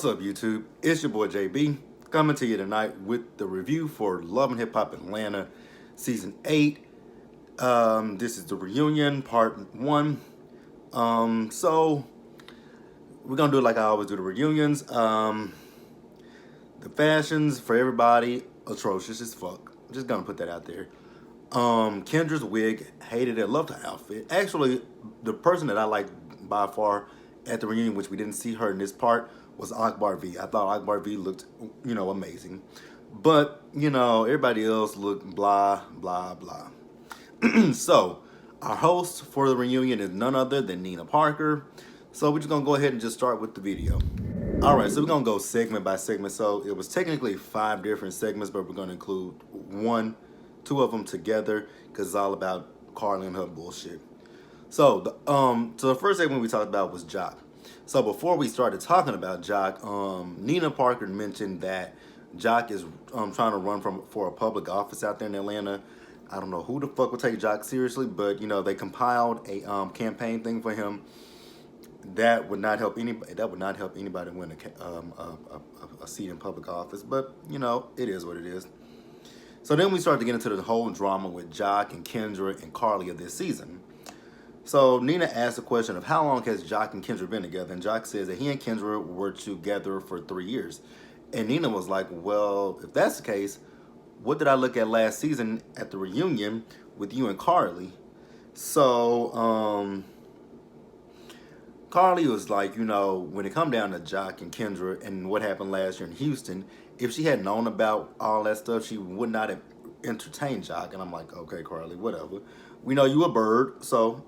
What's up, YouTube? It's your boy JB coming to you tonight with the review for Love and Hip Hop Atlanta Season 8. This is the reunion, Part 1. So we're gonna do it like I always do the reunions. The fashions for everybody, atrocious as fuck. Just gonna put that out there. Kendra's wig, hated it, loved her outfit. Actually, the person that I liked by far at the reunion, which we didn't see her in this part, was Akbar V. I thought Akbar V looked, amazing. But, everybody else looked blah, blah, blah. So, our host for the reunion is none other than Nina Parker. So, we're just going to go ahead and just start with the video. Alright, so we're going to go segment by segment. So, it was technically 5 different segments, but we're going to include 2 of them together because it's all about Carly and her bullshit. So the first segment we talked about was Jock. So before we started talking about Jock, Nina Parker mentioned that Jock is trying to run for a public office out there in Atlanta. I don't know who the fuck would take Jock seriously, but they compiled a campaign thing for him. That would not help anybody. That would not help anybody win a seat in public office. But it is what it is. So then we started to get into the whole drama with Jock and Kendra and Carly of this season. So Nina asked the question of how long has Jock and Kendra been together, and Jock says that he and Kendra were together for 3 years. And Nina was like, well, if that's the case, what did I look at last season at the reunion with you and Carly? So Carly was like, when it come down to Jock and Kendra and what happened last year in Houston, if she had known about all that stuff, she would not have entertained Jock. And I'm like, okay, Carly, whatever. We know you a bird, so,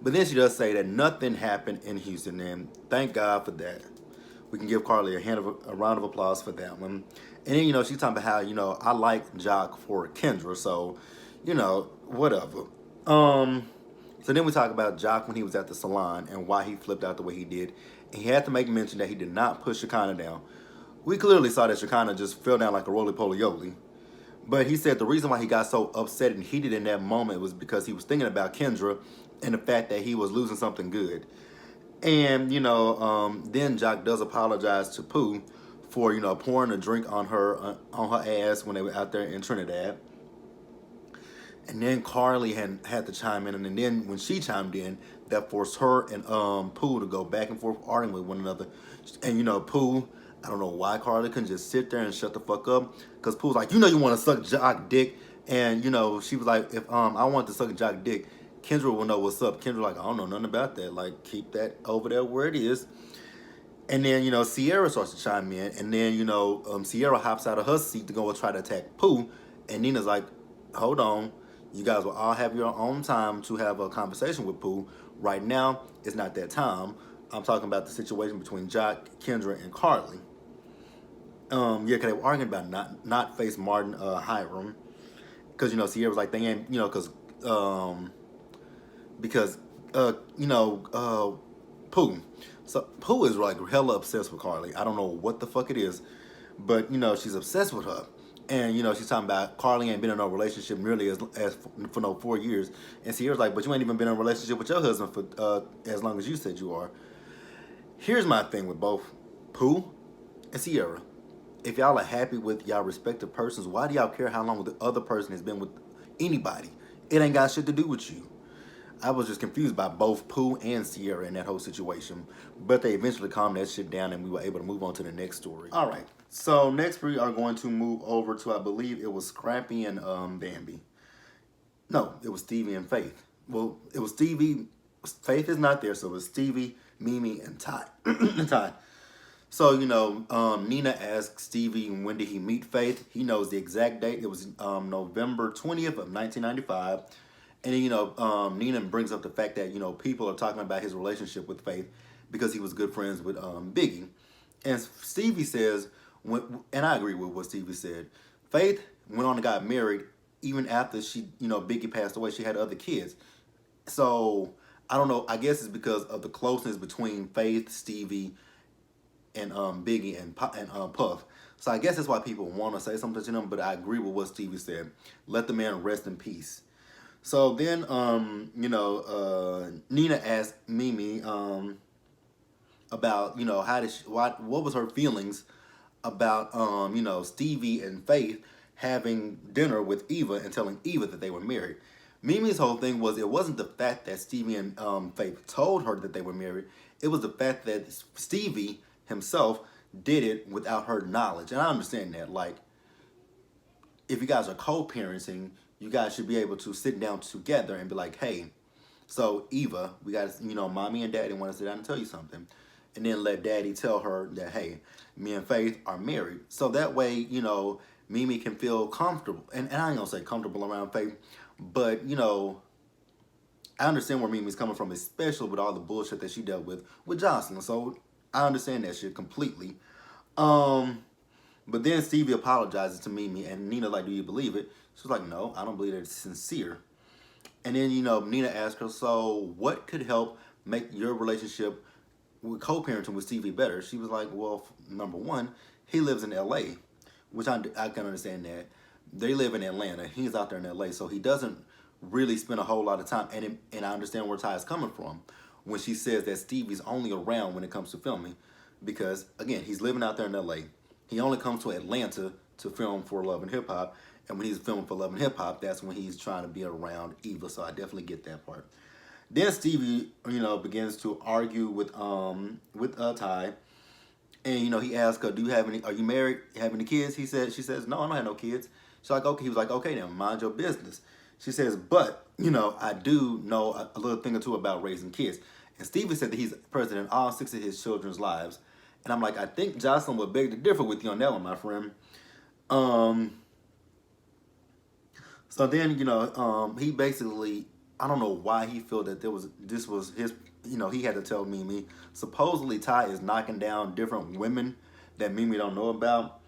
But then she does say that nothing happened in Houston, and thank God for that. We can give Carly a round of applause for that one. And then, she's talking about how, I like Jock for Kendra, so, whatever. So then we talk about Jock when he was at the salon and why he flipped out the way he did. And he had to make mention that he did not push Shekinah down. We clearly saw that Shekinah just fell down like a roly-poly-oly. But he said the reason why he got so upset and heated in that moment was because he was thinking about Kendra and the fact that he was losing something good. And, then Jock does apologize to Pooh for, pouring a drink on her ass when they were out there in Trinidad. And then Carly had to chime in, and then when she chimed in, that forced her and Pooh to go back and forth arguing with one another. And Pooh, I don't know why Carly couldn't just sit there and shut the fuck up, because Pooh's like, you want to suck Jock dick, and she was like, if I want to suck Jock dick, Kendra will know what's up. Kendra like, I don't know nothing about that. Like, keep that over there where it is. And then Sierra starts to chime in, and then Sierra hops out of her seat to go and try to attack Pooh, and Nina's like, hold on. You guys will all have your own time to have a conversation with Pooh. Right now, it's not that time. I'm talking about the situation between Jock, Kendra, and Carly. Because they were arguing about not face Martin Hiram. Because, Sierra was like, they ain't, because Pooh. So Pooh is like hella obsessed with Carly. I don't know what the fuck it is. But, she's obsessed with her. And, she's talking about Carly ain't been in a relationship nearly as for no 4 years. And Sierra's like, but you ain't even been in a relationship with your husband for as long as you said you are. Here's my thing with both Pooh and Sierra. If y'all are happy with y'all respective persons, why do y'all care how long the other person has been with anybody? It ain't got shit to do with you. I was just confused by both Pooh and Sierra in that whole situation. But they eventually calmed that shit down and we were able to move on to the next story. All right. So next we are going to move over to, I believe it was Scrappy and Bambi. No, it was Stevie and Faith. Well, it was Stevie. Faith is not there, so it was Stevie, Mimi, and Ty. Ty. So, Nina asked Stevie when did he meet Faith. He knows the exact date. It was November 20th of 1995. And then, Nina brings up the fact that, people are talking about his relationship with Faith because he was good friends with Biggie. And Stevie says, and I agree with what Stevie said, Faith went on and got married even after Biggie passed away. She had other kids. So, I don't know. I guess it's because of the closeness between Faith, Stevie, and Biggie and Puff. So I guess that's why people want to say something to them, but I agree with what Stevie said. Let the man rest in peace. So then, Nina asked Mimi, about, how did what was her feelings about, Stevie and Faith having dinner with Eva and telling Eva that they were married. Mimi's whole thing was, it wasn't the fact that Stevie and Faith told her that they were married. It was the fact that Stevie himself did it without her knowledge. And I understand that. Like, if you guys are co-parenting, you guys should be able to sit down together and be like, hey, so Eva, we got to, mommy and daddy want to sit down and tell you something. And then let daddy tell her that, hey, me and Faith are married. So that way, Mimi can feel comfortable. And I ain't gonna say comfortable around Faith, but, I understand where Mimi's coming from, especially with all the bullshit that she dealt with Jocelyn. So I understand that shit completely. Um, but then Stevie apologizes to Mimi, and Nina like, do you believe it? She's like, no, I don't believe that it's sincere. And then, Nina asked her, so what could help make your relationship with co-parenting with Stevie better? She was like, well, number one, he lives in LA, which I can understand that. They live in Atlanta. He's out there in LA, so he doesn't really spend a whole lot of time. And I understand where Ty is coming from when she says that Stevie's only around when it comes to filming, because again, he's living out there in LA. He only comes to Atlanta to film for Love and Hip Hop, and when he's filming for Love and Hip Hop, that's when he's trying to be around Eva. So I definitely get that part. Then Stevie, begins to argue with Ty, and he asks her, "Do you have any? Are you married? Have any kids?" She says, "No, I don't have no kids." She's like, "Okay." He was like, "Okay, then mind your business." She says, "But I do know a little thing or two about raising kids." And Stevie said that he's present in all 6 of his children's lives. And I'm like, I think Jocelyn would beg to differ with you on that one, my friend. Um, so then, he basically, I don't know why he felt that this was his, he had to tell Mimi. Supposedly Ty is knocking down different women that Mimi don't know about.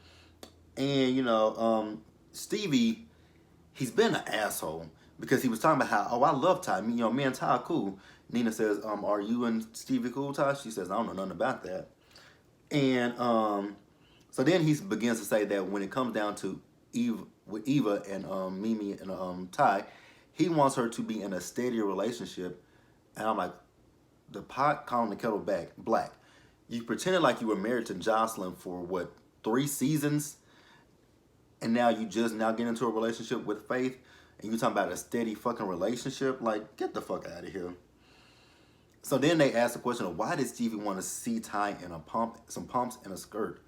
And, Stevie, he's been an asshole because he was talking about how, oh, I love Ty. Me and Ty are cool. Nina says, are you and Stevie cool, Ty? She says, I don't know nothing about that. And so then he begins to say that when it comes down to Eva and Mimi and Ty, he wants her to be in a steadier relationship. And I'm like, the pot calling the kettle black. You pretended like you were married to Jocelyn for what, 3 seasons, and now you just now get into a relationship with Faith, and you talking about a steady fucking relationship? Like, get the fuck out of here. So then they asked the question of, why did Stevie want to see Ty in some pumps and a skirt?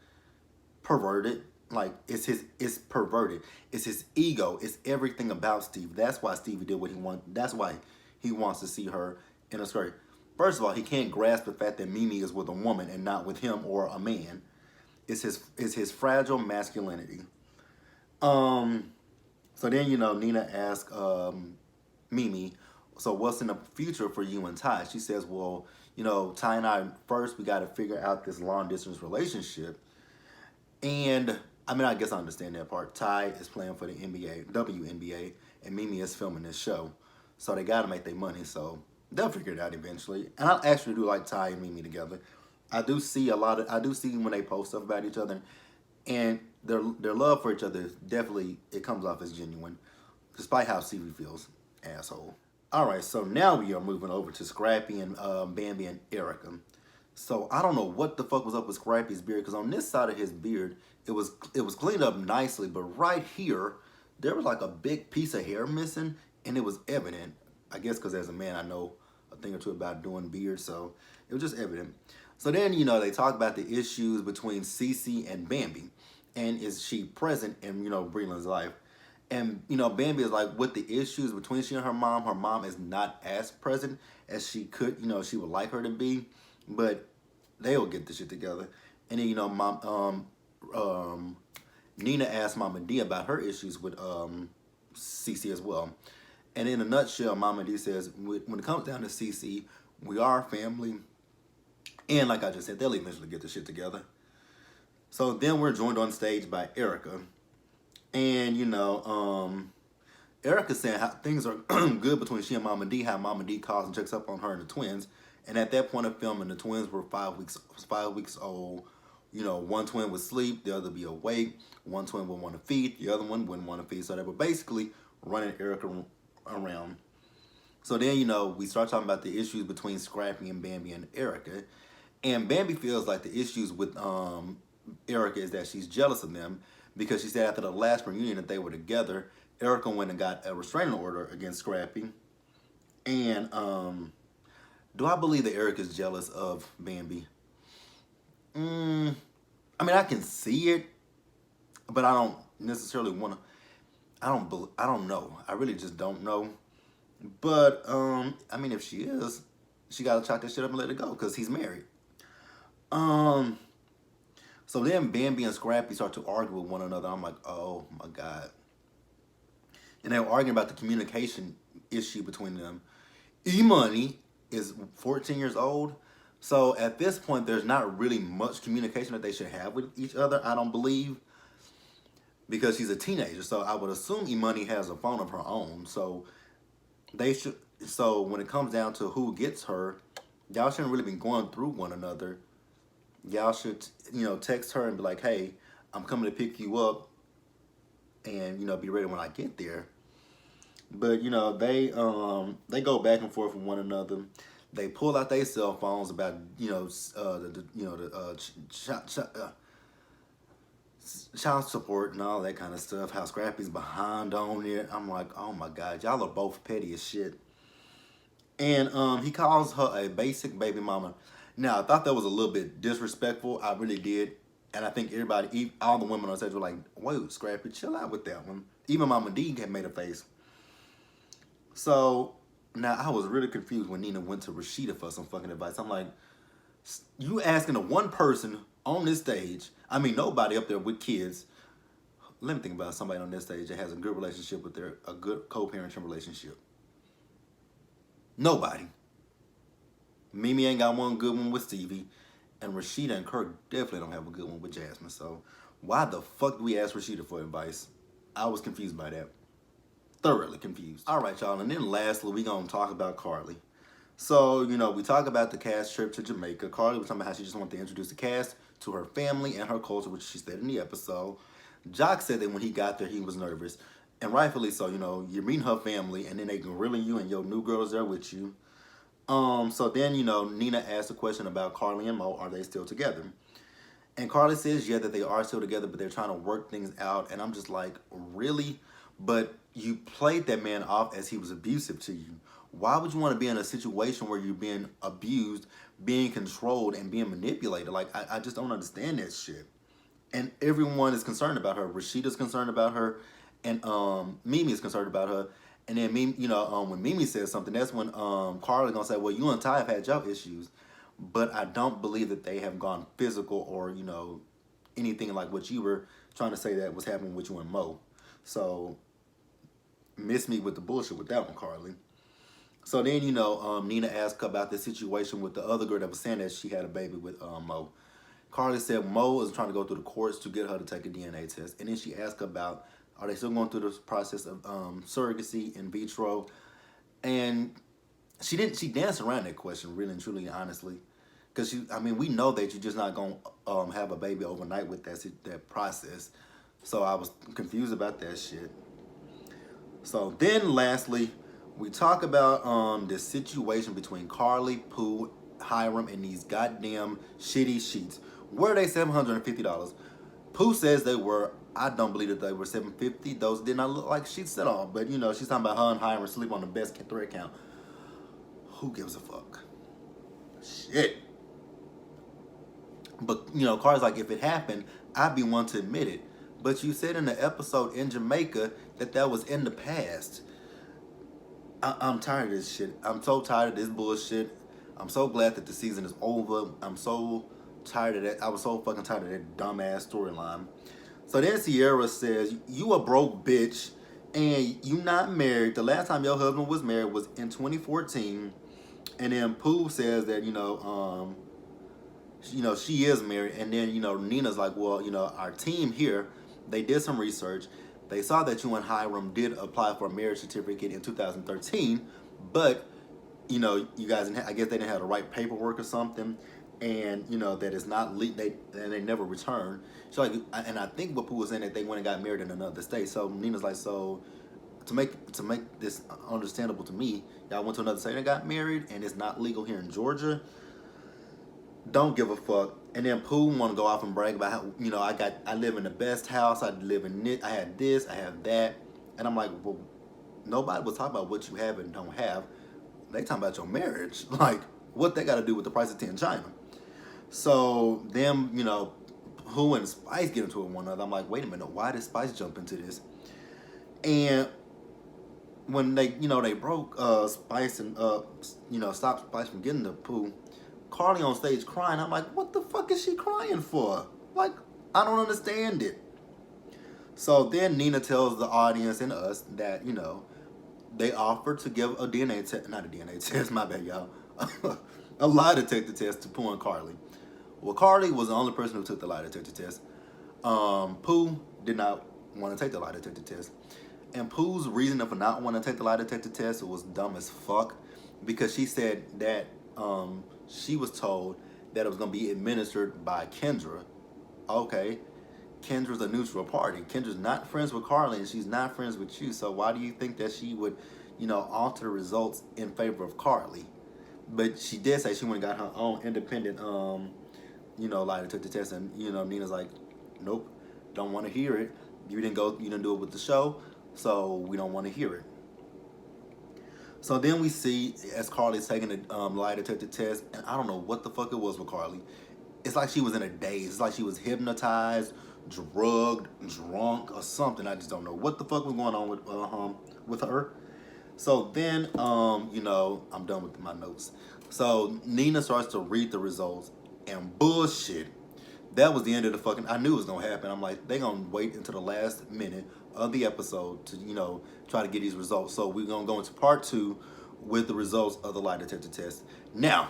Perverted. Like, it's perverted. It's his ego. It's everything about Steve. That's why Stevie did what he wanted. That's why he wants to see her in a skirt. First of all, he can't grasp the fact that Mimi is with a woman and not with him or a man. It's his fragile masculinity. So then, Nina asked Mimi, so what's in the future for you and Ty? She says, well, Ty and I, first we got to figure out this long distance relationship. And I mean, I guess I understand that part. Ty is playing for the NBA, WNBA, and Mimi is filming this show. So they got to make their money. So they'll figure it out eventually. And I actually do like Ty and Mimi together. I do see when they post stuff about each other, and their love for each other definitely, it comes off as genuine, despite how Stevie feels, asshole. All right, so now we are moving over to Scrappy and Bambi and Erica. So I don't know what the fuck was up with Scrappy's beard, because on this side of his beard, it was cleaned up nicely, but right here, there was like a big piece of hair missing, and it was evident. I guess because as a man, I know a thing or two about doing beards, so it was just evident. So then, they talk about the issues between Cece and Bambi, and is she present in, Breland's life? And, Bambi is like, with the issues between she and her mom is not as present as she could, she would like her to be, but they'll get the shit together. And then, Nina asked Mama D about her issues with Cece as well. And in a nutshell, Mama D says, when it comes down to Cece, we are family. And like I just said, they'll eventually get the shit together. So then we're joined on stage by Erica. And, Erica's saying how things are good between she and Mama D, how Mama D calls and checks up on her and the twins. And at that point of filming, the twins were 5 weeks old. One twin would sleep, the other be awake. One twin would want to feed, the other one wouldn't want to feed. So they were basically running Erica around. So then, we start talking about the issues between Scrappy and Bambi and Erica. And Bambi feels like the issues with Erica is that she's jealous of them because she said after the last reunion that they were together, Erica went and got a restraining order against Scrappy. And do I believe that Erica's jealous of Bambi? I mean, I can see it, but I don't necessarily want to. I don't know. I really just don't know. But I mean, if she is, she gotta chalk that shit up and let it go because he's married. Um, so then Bambi and Scrappy start to argue with one another. I'm like, oh my god. And they were arguing about the communication issue between them. E-Money is 14 years old. So at this point, there's not really much communication that they should have with each other, I don't believe, because she's a teenager. So I would assume E-Money has a phone of her own. So they should. So when it comes down to who gets her, y'all shouldn't really be going through one another. Y'all should, text her and be like, "Hey, I'm coming to pick you up, and be ready when I get there." But they go back and forth with one another. They pull out their cell phones about child support and all that kind of stuff. How Scrappy's behind on it. I'm like, oh my god, y'all are both petty as shit. And he calls her a basic baby mama. Now I thought that was a little bit disrespectful. I really did. And I think everybody, all the women on stage were like, wait, Scrappy, chill out with that one. Even Mama D had made a face. So now I was really confused when Nina went to Rashida for some fucking advice. I'm like, you asking the one person on this stage, I mean nobody up there with kids. Let me think about somebody on this stage that has a good relationship with a good co-parenting relationship. Nobody. Mimi ain't got one good one with Stevie, and Rashida and Kirk definitely don't have a good one with Jasmine. So why the fuck do we ask Rashida for advice? I was confused by that. Thoroughly confused. All right, y'all, and then lastly, we gonna talk about Carly. So, we talk about the cast trip to Jamaica. Carly was talking about how she just wanted to introduce the cast to her family and her culture, which she said in the episode. Jock said that when he got there, he was nervous. And rightfully so, you're meeting her family, and then they grilling you, and your new girl's there with you. So then, Nina asked a question about Carly and Mo. Are they still together? And Carly says, yeah, that they are still together, but they're trying to work things out. And I'm just like, really? But you played that man off as he was abusive to you. Why would you want to be in a situation where you're being abused, being controlled, and being manipulated? Like, I just don't understand that shit. And everyone is concerned about her. Rashida's concerned about her, and Mimi is concerned about her. And then Mimi, when Mimi says something, that's when Carly gonna say, "Well, you and Ty have had your issues," but I don't believe that they have gone physical or anything like what you were trying to say that was happening with you and Mo. So miss me with the bullshit with that one, Carly. So then, Nina asked about the situation with the other girl that was saying that she had a baby with Mo. Carly said Mo is trying to go through the courts to get her to take a DNA test. And then she asked about, are they still going through this process of surrogacy in vitro? And she danced around that question, really and truly, honestly. Because, we know that you're just not going to have a baby overnight with that process. So I was confused about that shit. So then lastly, we talk about this situation between Carly, Pooh, Hiram, and these goddamn shitty sheets. Were they $750? Pooh says they were. I don't believe that they were $750. Those did not look like sheets at all. But she's talking about her and Hiram sleep on the best thread count. Who gives a fuck? Shit. But Carly's like, if it happened, I'd be one to admit it. But you said in the episode in Jamaica that was in the past. I'm tired of this shit. I'm so tired of this bullshit. I'm so glad that the season is over. I'm so tired of that. I was so fucking tired of that dumbass storyline. So then Sierra says, you a broke bitch and you not married. The last time your husband was married was in 2014. And then Pooh says that, she is married. And then, Nina's like, well, our team here, they did some research. They saw that you and Hiram did apply for a marriage certificate in 2013, but you guys, I guess they didn't have the right paperwork or something, and that is not they never returned. So and I think what Pooh was saying that they went and got married in another state. So Nina's like, so to make this understandable to me, y'all went to another state and got married, and it's not legal here in Georgia. don't give a fuck. And then Pooh want to go off and brag about how, I live in the best house. I live in it. I had this. I have that. And I'm like, well, nobody was talking about what you have and don't have. They talking about your marriage. Like, what they got to do with the price of tea in China? So them, Pooh and Spice get into it with one another. I'm like, wait a minute, why did Spice jump into this? And when they broke Spice and stopped Spice from getting the Pooh, Carly on stage crying. I'm like, what the fuck is she crying for? Like, I don't understand it. So then Nina tells the audience and us that, they offered to give a DNA test, not a DNA test, my bad, y'all, a lie detector test to Pooh and Carly. Well, Carly was the only person who took the lie detector test. Pooh did not want to take the lie detector test. And Pooh's reasoning for not wanting to take the lie detector test was dumb as fuck, because she said that she was told that it was going to be administered by Kendra. Okay, Kendra's a neutral party. Kendra's not friends with Carly, and she's not friends with you. So why do you think that she would, alter the results in favor of Carly? But she did say she went and got her own independent, lie detector test, and Nina's like, nope, don't want to hear it. You didn't do it with the show, so we don't want to hear it. So then we see as Carly's taking the lie detector test, and I don't know what the fuck it was with Carly. It's like she was in a daze. It's like she was hypnotized, drugged, drunk, or something. I just don't know what the fuck was going on with her. So then, I'm done with my notes. So Nina starts to read the results, and bullshit. That was the end of the fucking. I knew it was gonna happen. I'm like, they gonna wait until the last minute of the episode to try to get these results. So we're gonna go into part 2 with the results of the lie detector test. Now,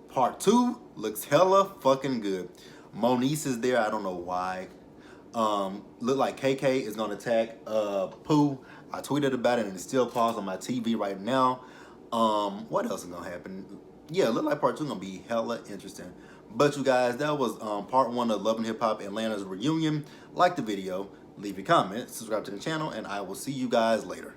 part 2 looks hella fucking good. Moniece is there. I don't know why. Look like KK is gonna attack Pooh. I tweeted about it and it's still paused on my TV right now. What else is gonna happen? Yeah, look like part 2 gonna be hella interesting. But you guys, that was part 1 of Love and Hip Hop Atlanta's reunion. Like the video, leave a comment, subscribe to the channel, and I will see you guys later.